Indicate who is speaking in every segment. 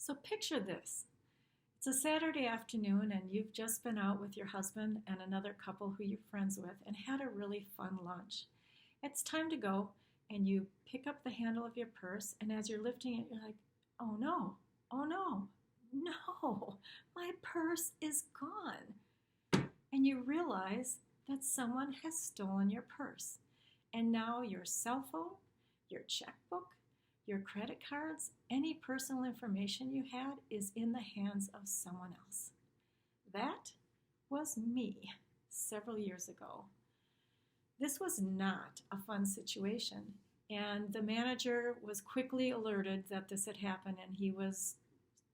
Speaker 1: So picture this. It's a Saturday afternoon and you've just been out with your husband and another couple who you're friends with and had a really fun lunch. It's time to go and you pick up the handle of your purse, and as you're lifting it, you're like, oh no, oh no, no, my purse is gone. And you realize that someone has stolen your purse. And now your cell phone, your checkbook, your credit cards, any personal information you had is in the hands of someone else. That was me several years ago. This was not a fun situation, and the manager was quickly alerted that this had happened, and he was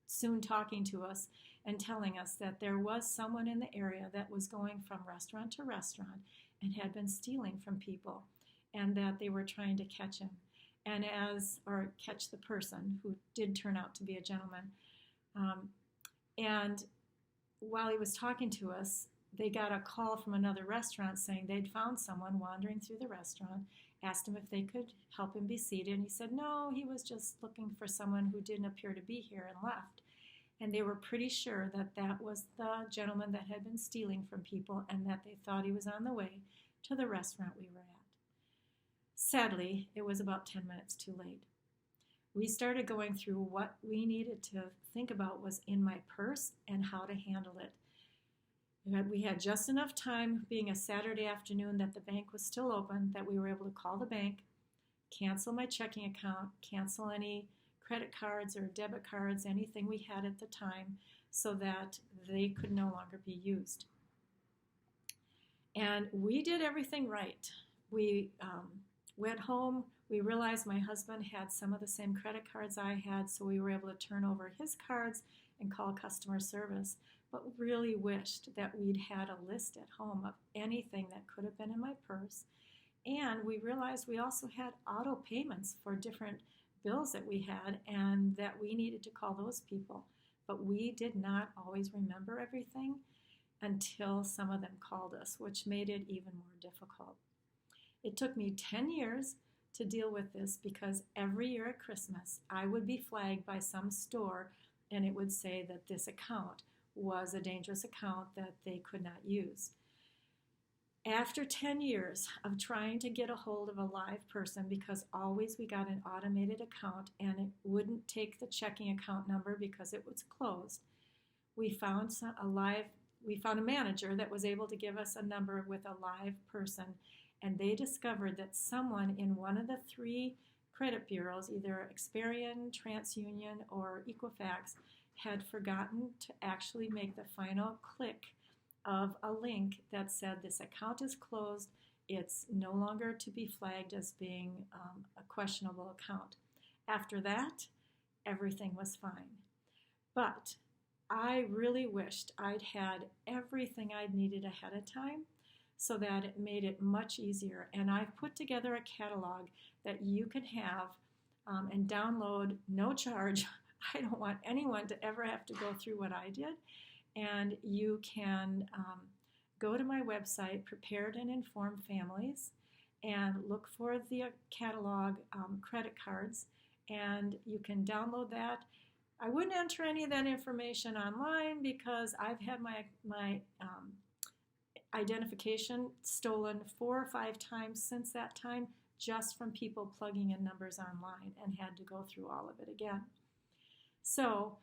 Speaker 1: soon talking to us and telling us that there was someone in the area that was going from restaurant to restaurant and had been stealing from people, and that they were trying to catch him or catch the person who did turn out to be a gentleman. And while he was talking to us, they got a call from another restaurant saying they'd found someone wandering through the restaurant, asked him if they could help him be seated, and he said no, he was just looking for someone who didn't appear to be here, and left. And they were pretty sure that that was the gentleman that had been stealing from people, and that they thought he was on the way to the restaurant we were at. Sadly, it was about 10 minutes too late. We started going through what we needed to think about was in my purse and how to handle it. We had just enough time, being a Saturday afternoon, that the bank was still open, that we were able to call the bank, cancel my checking account, cancel any credit cards or debit cards, anything we had at the time, so that they could no longer be used. And we did everything right. We went home. We realized my husband had some of the same credit cards I had, so we were able to turn over his cards and call customer service, but really wished that we'd had a list at home of anything that could have been in my purse. And we realized we also had auto payments for different bills that we had, and that we needed to call those people. But we did not always remember everything until some of them called us, which made it even more difficult. It took me 10 years to deal with this, because every year at Christmas I would be flagged by some store, and it would say that this account was a dangerous account that they could not use. After 10 years of trying to get a hold of a live person, because always we got an automated account and it wouldn't take the checking account number because it was closed, we found a manager that was able to give us a number with a live person, and they discovered that someone in one of the 3 credit bureaus, either Experian, TransUnion, or Equifax, had forgotten to actually make the final click of a link that said this account is closed, it's no longer to be flagged as being a questionable account. After that, everything was fine. But I really wished I'd had everything I'd needed ahead of time, so that it made it much easier. And I've put together a catalog that you can have and download, no charge. I don't want anyone to ever have to go through what I did. And you can go to my website, Prepared and Informed Families, and look for the catalog credit cards, and you can download that. I wouldn't enter any of that information online because I've had my identification stolen 4 or 5 times since that time, just from people plugging in numbers online, and had to go through all of it again. So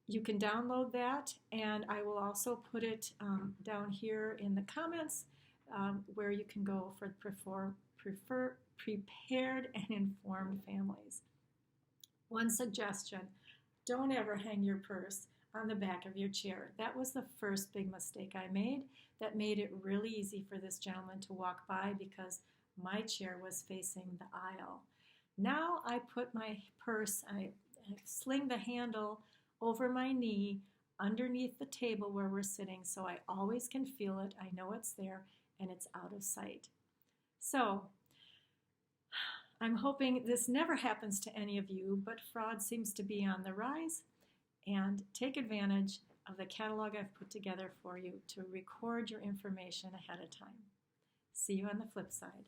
Speaker 1: you can download that, and I will also put it down here in the comments where you can go for prepared and informed families. One suggestion: don't ever hang your purse on the back of your chair. That was the first big mistake I made that made it really easy for this gentleman to walk by, because my chair was facing the aisle. Now I put my purse, I sling the handle over my knee underneath the table where we're sitting, so I always can feel it. I know it's there and it's out of sight. So I'm hoping this never happens to any of you, but fraud seems to be on the rise. And take advantage of the catalog I've put together for you to record your information ahead of time. See you on the flip side.